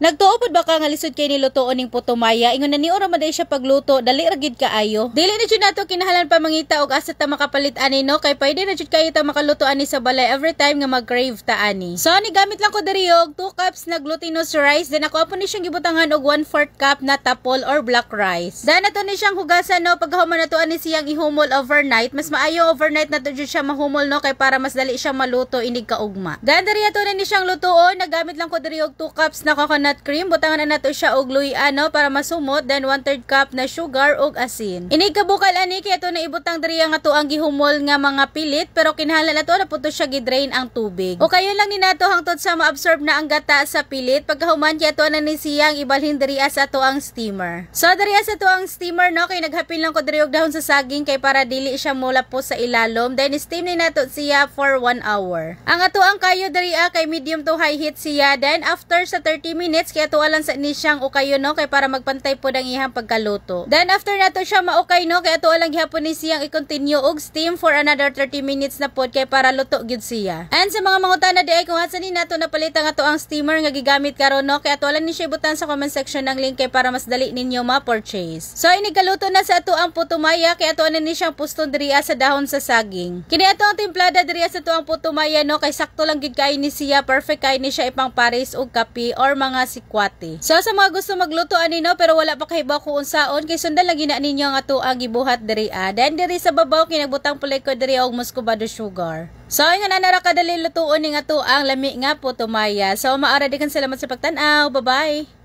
Nagtuo pod ba ka nga lisod kay nilutoon ning putumaya ingon na ni ora maday siya pagluto dali ra gid kaayo. Dili na jud nato kinahanglan pa mangita og asa ta makapalit ani no kay pwede na jud kayo ta makaluto ani sa balay every time nga mag-crave ta ani. So ni gamit lang ko diri og 2 cups na glutinous rice then ako apon ni siyang gibutangan og 1/4 cup na tapol or black rice. Dan nato ni siyang hugasan no paghuman nato ani siyang ihumol overnight. Mas maayo overnight nato jud siya mahumol no kay para mas dali siya maluto inig kaugma. Dan diri ato na ni siyang lutoon nagamit lang ko diri og 2 cups na coconut cream, butangan na nato siya og luya no para masumot, then 1/3 cup na sugar og asin. Inig kabukal ani kay ato na ibutang diri nga ato ang gihumol nga mga pilit pero kinahanglan nato na puto siya gidrain ang tubig. O kayo lang ni nato hangtod sa ma-absorb na ang gata sa pilit pagkahuman kay ato na ni siyang ibalhin diri sa ato ang steamer. So diri sa ato ang steamer no kay naghapin lang ko diri og dahon sa saging kay para dili siya mulapos sa ilalom, then steam ni nato siya for 1 hour. Ang ato ang kayo diri kay medium to high heat siya, then after sa 30 minutes kay ato alang sa ni siyang ukayo no kay para magpantay pod ang iyang pagkaluto. Then after nato siya maukay no kay ato alang gihapon ni siyang i-continue og steam for another 30 minutes na pod kay para luto gyud siya. And sa mga mangutana di ay kung asa ni nato napalit ang ato ang steamer nga gigamit karon no kay ato alang ni siya ibutan sa comment section ng link kay para mas dali ninyo ma-purchase. So inigkaluto na sa ato ang putumaya kay ato na ni siyang puston diri sa dahon sa saging. Kini ato ang timplada diri sa ato ang putumaya no kay sakto lang gid kay ni siya, perfect kay ni siya ipang pares og kape or mga sikwat. So sa mga gusto magluto ani no pero wala pa kahibaw kung unsaon kay sundan lang gina ninyo nga ato ang gibuhat diri then diri sa babaw kinagbutang pulay ko diri og muscovado sugar. So nga na ra kadali lutuon ning ato ang lami nga putumaya. So maara di kan salamat sa pagtan-aw. Bye bye.